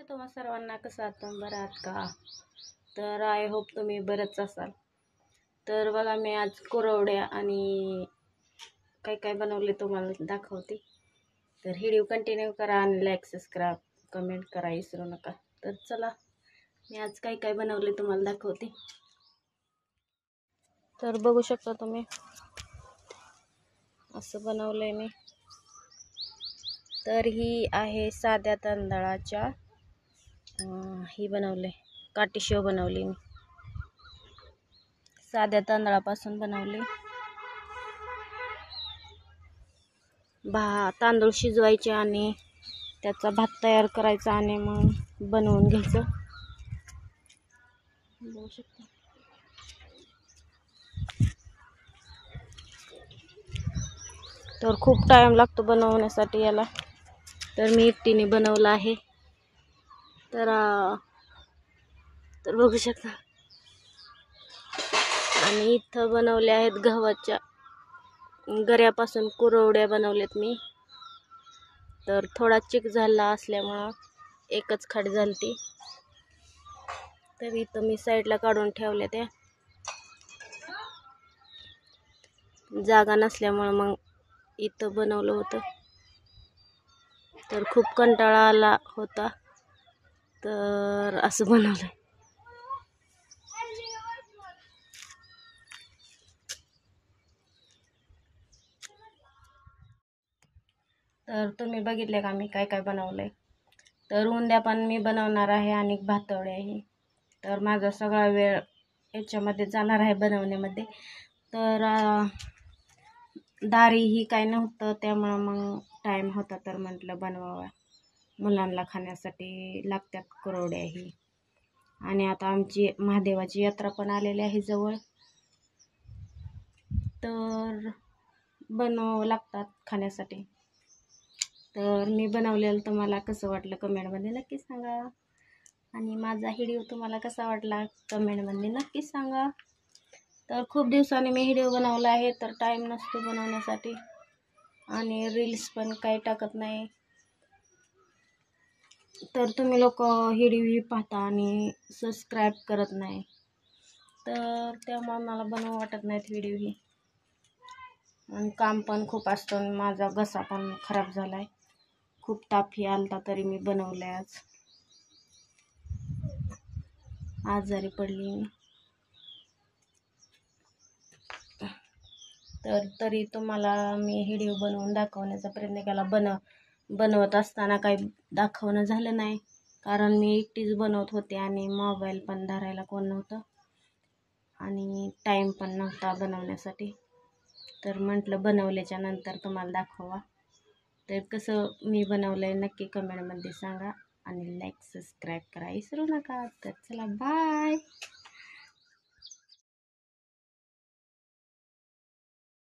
तुम्हा सर्वांना, कसं आहात तुम्ही, बरं आहात का? तर आय होप तुम्ही बरंच असाल. तर बघा, मी आज कुरवड्या आणि काय काय बनवले तुम्हाला दाखवते. तर व्हिडिओ कंटिन्यू करा आणि लाईक सबस्क्राईब कमेंट करा विसरू नका. तर चला, मी आज काय काय बनवले तुम्हाला दाखवते. तर बघू शकता तुम्ही, असं बनवलंय मी. तर ही आहे साध्या तांदळाच्या ही बनवले, काठी शेव बनवली मी. साध्या तांदळापासून बनवले. तांदूळ शिजवायचे आणि त्याचा भात तयार करायचा आणि मग बनवून घ्यायचं. बघू शकता. तर खूप टाइम लागतो बनवण्यासाठी याला. तर मी एकटीने बनवलं आहे. तर बघू शकता. आणि इथं बनवले आहेत गव्हाच्या गऱ्यापासून कुरवड्या बनवलेत मी. तर थोडा चिक झाला असल्यामुळं एकच खाट झालती. तर इथं मी साईडला काढून ठेवल्या, त्या जागा नसल्यामुळं मग इथं बनवलं होतं. तर खूप कंटाळा आला होता, तर असं बनवलं. तर तुम्ही बघितले का मी काय काय बनवलंय. तर उंद्या पण मी बनवणार आहे आणि भातवड्याही. तर माझा सगळा वेळ याच्यामध्ये जाणार आहे बनवण्यामध्ये. तर दारीही काय नव्हतं, त्यामुळं मग टाईम होता, तर म्हटलं बनवावा. मुलांना खाण्यासाठी लागतात कुरवड्याही. आणि आता आमची महादेवाची यात्रा पण आलेली आहे जवळ, तर बनवावं लागतात खाण्यासाठी. तर मी बनवलेलं तुम्हाला कसं वाटलं कमेंटमध्ये नक्की सांगा. आणि माझा व्हिडिओ तुम्हाला कसा वाटला कमेंटमध्ये नक्की सांगा. तर खूप दिवसांनी मी व्हिडिओ बनवला आहे, तर टाईम नसतो बनवण्यासाठी आणि रील्स पण काही टाकत नाही. तर तुम्ही लोक व्हिडिओही पाहता आणि सबस्क्राईब करत नाही, तर त्यामुळे मला बनवू वाटत नाहीत व्हिडिओही. आणि काम पण खूप असतं. माझा घसा पण खराब झाला आहे, खूप तापही आलता, तरी मी बनवलं आज. आजारी पडली मी. तर तरी तुम्हाला मी व्हिडिओ बनवून दाखवण्याचा प्रयत्न केला. बनवत असताना काही दाखवणं झालं नाही, कारण मी एकटीच बनवत होते आणि मोबाईल पण धरायला कोण नव्हतं आणि टाईम पण नव्हता बनवण्यासाठी. तर म्हटलं बनवल्याच्या नंतर तुम्हाला दाखवा. तर कसं मी बनवलं आहे नक्की कमेंटमध्ये सांगा आणि लाईक सबस्क्राईब करा विसरू नका. तर चला, बाय.